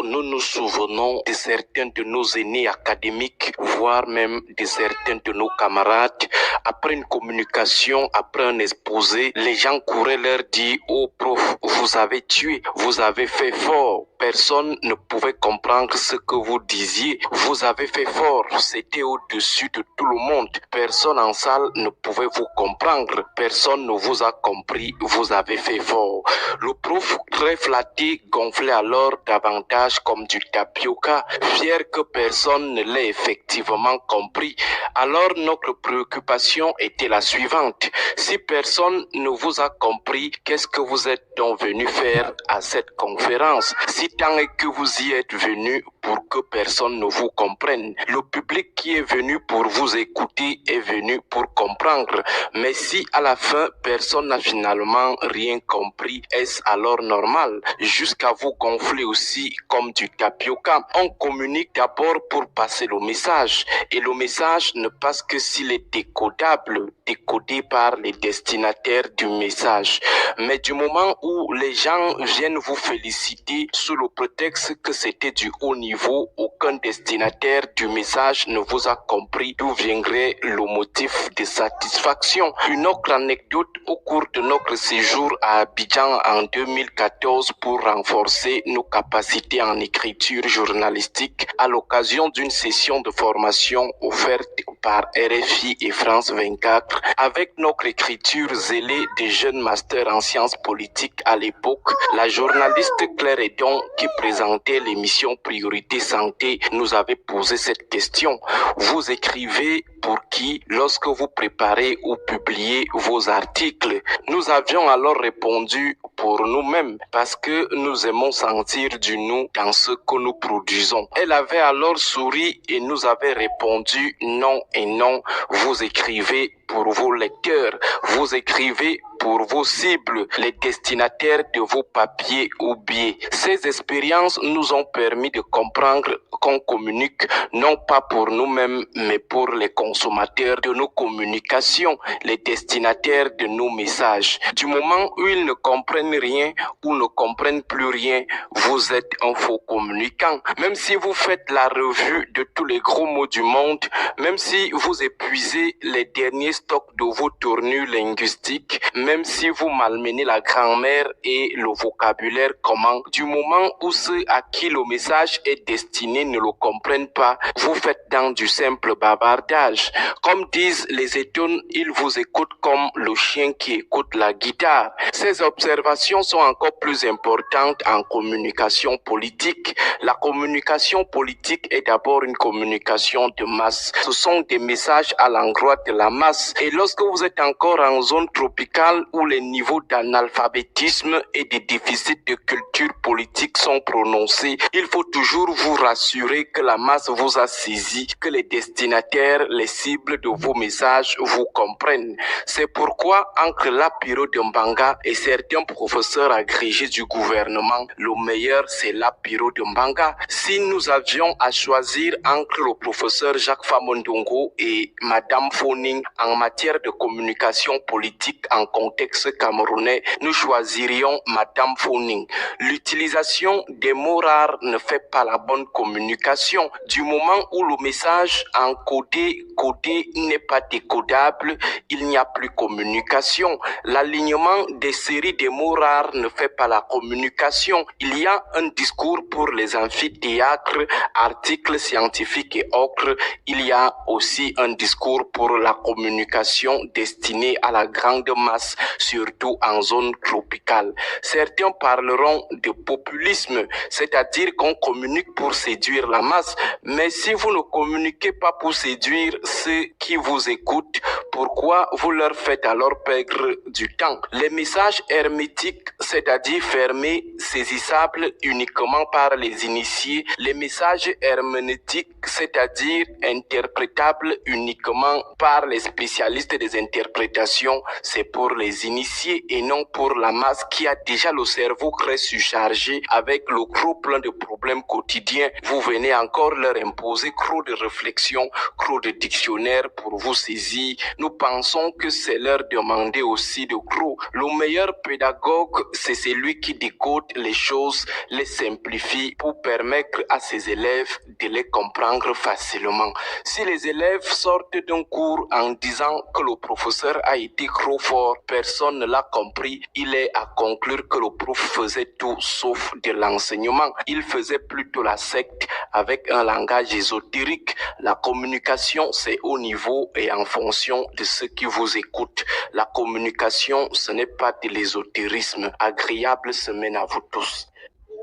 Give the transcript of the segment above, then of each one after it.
nous nous souvenons de certains de nos aînés académiques, voire même de certains de nos camarades. Après une communication, après un exposé, les gens couraient leur dire « Oh prof, vous avez tué, vous avez fait fort ». Personne ne pouvait comprendre ce que vous disiez. Vous avez fait fort, c'était au-dessus de tout le monde. Personne en salle ne pouvait vous comprendre. Personne ne vous a compris, vous avez fait fort. Le prof, très flatté, gonflait alors davantage comme du tapioca, fier que personne ne l'ait effectivement compris. Alors notre préoccupation était la suivante. Si personne ne vous a compris, qu'est-ce que vous êtes donc venu faire à cette conférence? Si tant est que vous y êtes venu pour que personne ne vous comprenne. Le public qui est venu pour vous écouter est venu pour comprendre. Mais si à la fin, personne n'a finalement rien compris, est-ce alors normal? Jusqu'à vous gonfler aussi comme du tapioca. On communique d'abord pour passer le message. Et le message ne passe que s'il est décodable, décodé par les destinataires du message. Mais du moment où les gens viennent vous féliciter sous le prétexte que c'était du haut niveau, aucun destinataire du message ne vous a compris d'où viendrait le motif de satisfaction. Une autre anecdote au cours de notre séjour à Abidjan en 2014 pour renforcer nos capacités en écriture journalistique à l'occasion d'une session de formation offerte par RFI et France 24 avec notre écriture zélée des jeunes masters en sciences politiques à l'époque. La journaliste Claire Edon qui présentait l'émission Priorité Santé nous avait posé cette question. Vous écrivez pour qui lorsque vous préparez ou publiez vos articles? Nous avions alors répondu pour nous-mêmes parce que nous aimons sentir du nous dans ce que nous produisons. Elle avait alors souri et nous avait répondu non et non. Vous écrivez pour vos lecteurs, vous écrivez pour vos cibles, les destinataires de vos papiers ou billets. Ces expériences nous ont permis de comprendre qu'on communique non pas pour nous-mêmes, mais pour les consommateurs de nos communications, les destinataires de nos messages. Du moment où ils ne comprennent rien ou ne comprennent plus rien, vous êtes un faux communicant. Même si vous faites la revue de tous les gros mots du monde, même si vous épuisez les derniers stocks de vos tournures linguistiques, même si vous malmenez la grammaire et le vocabulaire commun, du moment où ceux à qui le message est destiné ne le comprennent pas, vous faites dans du simple bavardage. Comme disent les étones, ils vous écoutent comme le chien qui écoute la guitare. Ces observations sont encore plus importantes en communication politique. La communication politique est d'abord une communication de masse. Ce sont des messages à l'endroit de la masse. Et lorsque vous êtes encore en zone tropicale où les niveaux d'analphabétisme et de déficit de culture politique sont prononcés, il faut toujours vous rassurer que la masse vous a saisi, que les destinataires, les cibles de vos messages vous comprennent. C'est pourquoi entre l'Apiro de Mbanga et certains professeurs agrégés du gouvernement, le meilleur c'est l'Apiro de Mbanga. Si nous avions à choisir entre le professeur Jacques Famondongo et Madame Foning en matière de communication politique en contexte camerounais, nous choisirions Madame Foning. L'utilisation des mots rares ne fait pas la bonne communication. Du moment où le message encodé, codé n'est pas décodable, il n'y a plus communication. L'alignement des séries de mots rares ne fait pas la communication. Il y a un discours pour les amphithéâtres, articles scientifiques et autres. Il y a aussi un discours pour la communication destinée à la grande masse, surtout en zone tropicale. Certains parleront de populisme, c'est-à-dire qu'on communique pour séduire la masse. Mais si vous ne communiquez pas pour séduire ceux qui vous écoutent, pourquoi vous leur faites alors perdre du temps? Les messages hermétiques, c'est-à-dire fermés, saisissables uniquement par les initiés, les messages herméneutiques, c'est-à-dire interprétables uniquement par les spécialistes des interprétations, c'est pour les initiés et non pour la masse qui a déjà le cerveau très surchargé avec le gros plein de problèmes quotidiens. Vous venez encore leur imposer trop de réflexion, trop de dictionnaires pour vous saisir. Nous nous pensons que c'est leur demander aussi de gros. Le meilleur pédagogue, c'est celui qui décode les choses, les simplifie pour permettre à ses élèves de les comprendre facilement. Si les élèves sortent d'un cours en disant que le professeur a été trop fort, personne ne l'a compris, il est à conclure que le prof faisait tout sauf de l'enseignement. Il faisait plutôt la secte avec un langage ésotérique. La communication, c'est au niveau et en fonction de ceux qui vous écoutent. La communication, ce n'est pas de l'ésotérisme. Agréable semaine à vous tous.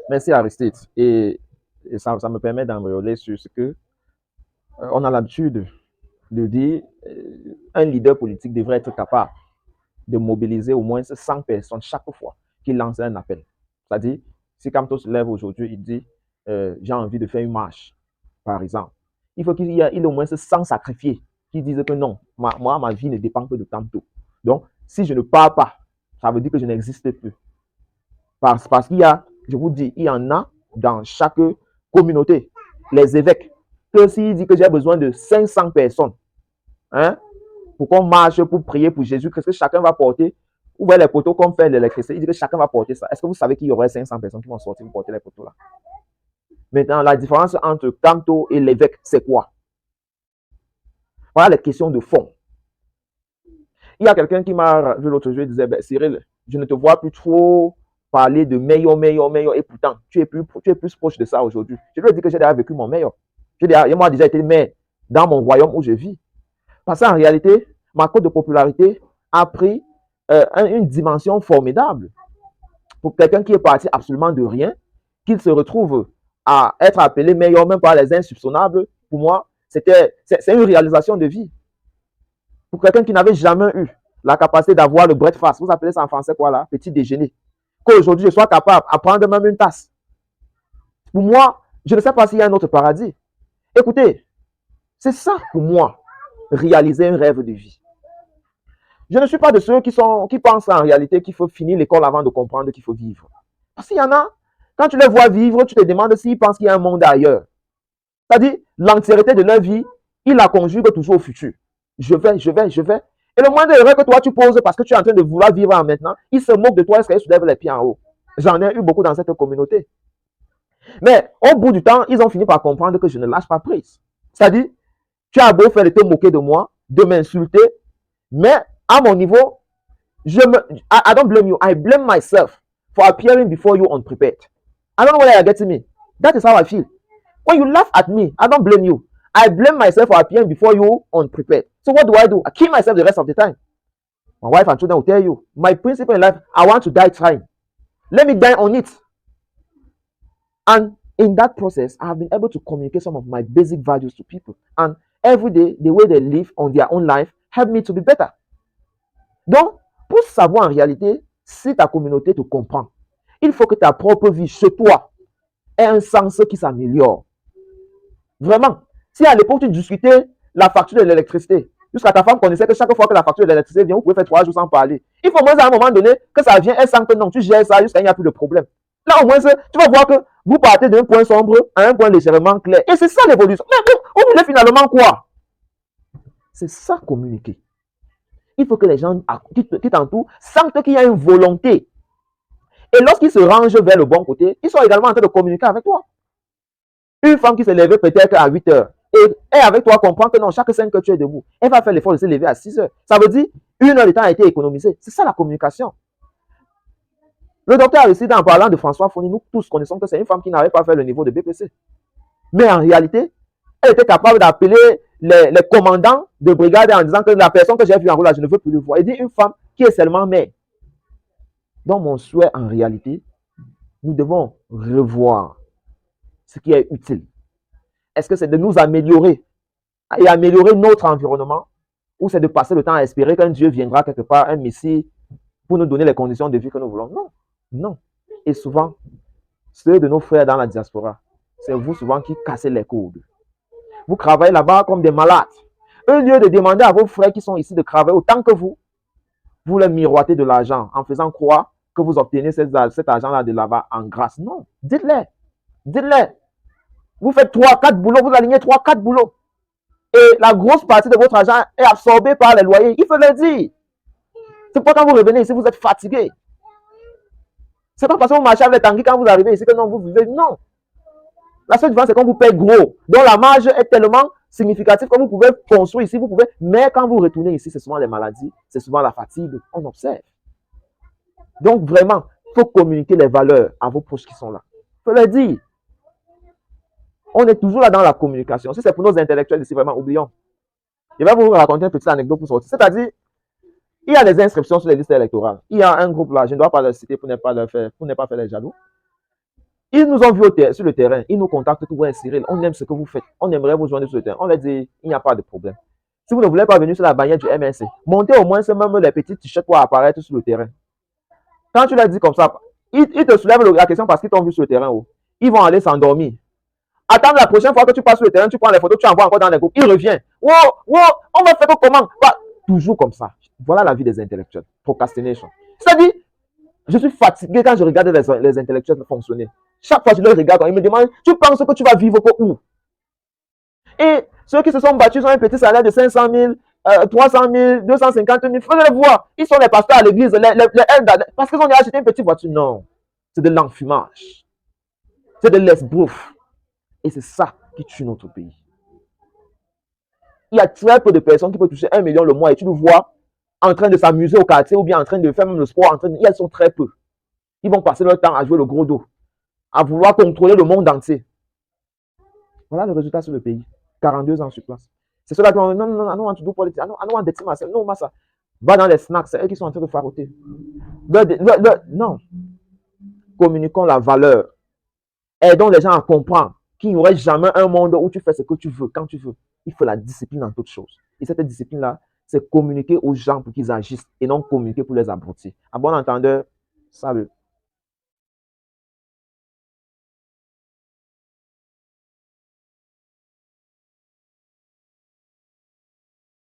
Merci Aristide. Et ça me permet d'embryoler sur ce que on a l'habitude de dire. Un leader politique devrait être capable de mobiliser au moins 100 personnes chaque fois qu'il lance un appel. C'est-à-dire, si Kamto se lève aujourd'hui, il dit j'ai envie de faire une marche, par exemple. Il faut qu'il y ait au moins 100 sacrifiés qui disent que non, moi, ma vie ne dépend que de Kamto. Donc, si je ne pars pas, ça veut dire que je n'existe plus. Parce qu'il y a, je vous dis, il y en a dans chaque communauté, les évêques, que s'il dit que j'ai besoin de 500 personnes, hein, pour qu'on marche, pour prier pour Jésus, qu'est-ce que chacun va porter? Ou les poteaux comme fait l'électricité, il dit que chacun va porter ça. Est-ce que vous savez qu'il y aurait 500 personnes qui vont sortir pour porter les poteaux là? Maintenant, la différence entre Kamto et l'évêque, c'est quoi? Voilà les questions de fond. Il y a quelqu'un qui m'a vu l'autre jour, il disait, Cyril, je ne te vois plus trop parler de meilleur, et pourtant, tu es plus proche de ça aujourd'hui. Je lui ai dit que j'ai déjà vécu mon meilleur. Moi, déjà été maire dans mon royaume où je vis. Parce qu'en réalité, ma cote de popularité a pris une dimension formidable. Pour quelqu'un qui est parti absolument de rien, qu'il se retrouve à être appelé meilleur même par les insoupçonnables, pour moi, c'est une réalisation de vie. Pour quelqu'un qui n'avait jamais eu la capacité d'avoir le breakfast, vous appelez ça en français quoi là? Petit déjeuner. Qu'aujourd'hui, je sois capable de prendre même une tasse. Pour moi, je ne sais pas s'il y a un autre paradis. Écoutez, c'est ça pour moi, réaliser un rêve de vie. Je ne suis pas de ceux qui pensent en réalité qu'il faut finir l'école avant de comprendre qu'il faut vivre. Parce qu'il y en a, quand tu les vois vivre, tu te demandes s'ils pensent qu'il y a un monde ailleurs. C'est-à-dire, l'entièreté de leur vie, ils la conjuguent toujours au futur. Je vais. Et le moindre erreur que toi tu poses parce que tu es en train de vouloir vivre en maintenant, ils se moquent de toi et se lèvent les pieds en haut. J'en ai eu beaucoup dans cette communauté. Mais au bout du temps, ils ont fini par comprendre que je ne lâche pas prise. C'est-à-dire, tu as beau faire de te moquer de moi, de m'insulter, mais à mon niveau, I don't blame you. I blame myself for appearing before you unprepared. I don't know whether you're getting me. That is how I feel. When you laugh at me, I don't blame you. I blame myself for appearing before you unprepared. So what do? I kill myself the rest of the time. My wife and children will tell you, my principle in life, I want to die trying. Let me die on it. And in that process, I have been able to communicate some of my basic values to people. And every day, the way they live on their own life help me to be better. Donc, pour savoir en réalité si ta communauté te comprend, il faut que ta propre vie chez toi ait un sens qui s'améliore. Vraiment. Si à l'époque tu discutais la facture de l'électricité, jusqu'à ta femme connaissait que chaque fois que la facture de l'électricité vient, vous pouvez faire 3 jours sans parler. Il faut au moins à un moment donné que ça vient, elle sent que non, tu gères ça jusqu'à il n'y a plus de problème. Là au moins, tu vas voir que vous partez d'un point sombre à un point légèrement clair. Et c'est ça l'évolution. Mais vous voulez finalement quoi? C'est ça communiquer. Il faut que les gens qui t'entourent sentent qu'il y a une volonté. Et lorsqu'ils se rangent vers le bon côté, ils sont également en train de communiquer avec toi. Une femme qui s'est levée peut-être à 8 heures, et avec toi comprend que non, chaque 5 heures tu es debout, elle va faire l'effort de se lever à 6 heures. Ça veut dire 1 heure de temps a été économisé. C'est ça la communication. Le docteur Aristide, en parlant de François Fournier, nous tous connaissons que c'est une femme qui n'avait pas fait le niveau de BPC. Mais en réalité, elle était capable d'appeler les commandants de brigade en disant que la personne que j'ai vue en route là, je ne veux plus le voir. Elle dit une femme qui est seulement mère. Donc mon souhait en réalité, nous devons revoir ce qui est utile. Est-ce que c'est de nous améliorer et améliorer notre environnement, ou c'est de passer le temps à espérer qu'un Dieu viendra quelque part, un Messie, pour nous donner les conditions de vie que nous voulons? Non, non. Et souvent, ceux de nos frères dans la diaspora, c'est vous souvent qui cassez les codes. Vous travaillez là-bas comme des malades. Au lieu de demander à vos frères qui sont ici de travailler autant que vous leur miroitez de l'argent en faisant croire que vous obtenez cet argent-là de là-bas en grâce. Non, dites-les. Dites-les. Vous faites 3-4 boulots, vous alignez 3-4 boulots. Et la grosse partie de votre argent est absorbée par les loyers. Il faut le dire. C'est pourquoi quand vous revenez ici, vous êtes fatigué. C'est pas parce que vous marchez avec les tanguis quand vous arrivez ici que non, vous vivez. Non. La seule différence, c'est qu'on vous paye gros. Donc la marge est tellement significative que vous pouvez construire ici, vous pouvez. Mais quand vous retournez ici, c'est souvent les maladies, c'est souvent la fatigue. On observe. Donc vraiment, il faut communiquer les valeurs à vos proches qui sont là. Il faut leur dire. On est toujours là dans la communication. Si c'est pour nos intellectuels ici, vraiment, oublions. Je vais vous raconter une petite anecdote pour sortir. C'est-à-dire, il y a des inscriptions sur les listes électorales. Il y a un groupe là, je ne dois pas le citer pour ne pas faire les jaloux. Ils nous ont vus sur le terrain. Ils nous contactent tout. Ouais, Cyril, on aime ce que vous faites. On aimerait vous joindre sur le terrain. On leur dit, il n'y a pas de problème. Si vous ne voulez pas venir sur la bannière du MNC, montez au moins même les petits t-shirts pour apparaître sur le terrain. Quand tu leur dis comme ça, ils te soulèvent la question parce qu'ils t'ont vu sur le terrain. Ils vont aller s'endormir. Attends la prochaine fois que tu passes sur le terrain, tu prends les photos, tu envoies encore dans les groupes. Il revient. Wow, on va faire comment? Toujours comme ça. Voilà la vie des intellectuels. Procrastination. C'est-à-dire, je suis fatigué quand je regarde les intellectuels fonctionner. Chaque fois que je les regarde, ils me demandent, tu penses que tu vas vivre où? Et ceux qui se sont battus ont un petit salaire de 500 000, 300 000, 250 000. Il faut les voir. Ils sont les pasteurs à l'église, parce qu'ils ont acheté une petite voiture. Non. C'est de l'enfumage. C'est de l'esbrouf. Et c'est ça qui tue notre pays. Il y a très peu de personnes qui peuvent toucher 1 million le mois et tu le vois en train de s'amuser au quartier ou bien en train de faire même le sport. Elles sont très peu. Ils vont passer leur temps à jouer le gros dos, à vouloir contrôler le monde entier. Voilà le résultat sur le pays. 42 ans sur place. C'est ceux-là qui ont non, I don't want to do politics. I don't want to team myself. Non, massa. Va dans les snacks, c'est eux qui sont en train de faroter. Non. Communiquons la valeur. Aidons les gens à comprendre qu'il n'y aurait jamais un monde où tu fais ce que tu veux, quand tu veux. Il faut la discipline dans toute chose. Et cette discipline-là, c'est communiquer aux gens pour qu'ils agissent et non communiquer pour les abrutir. À bon entendeur, salut.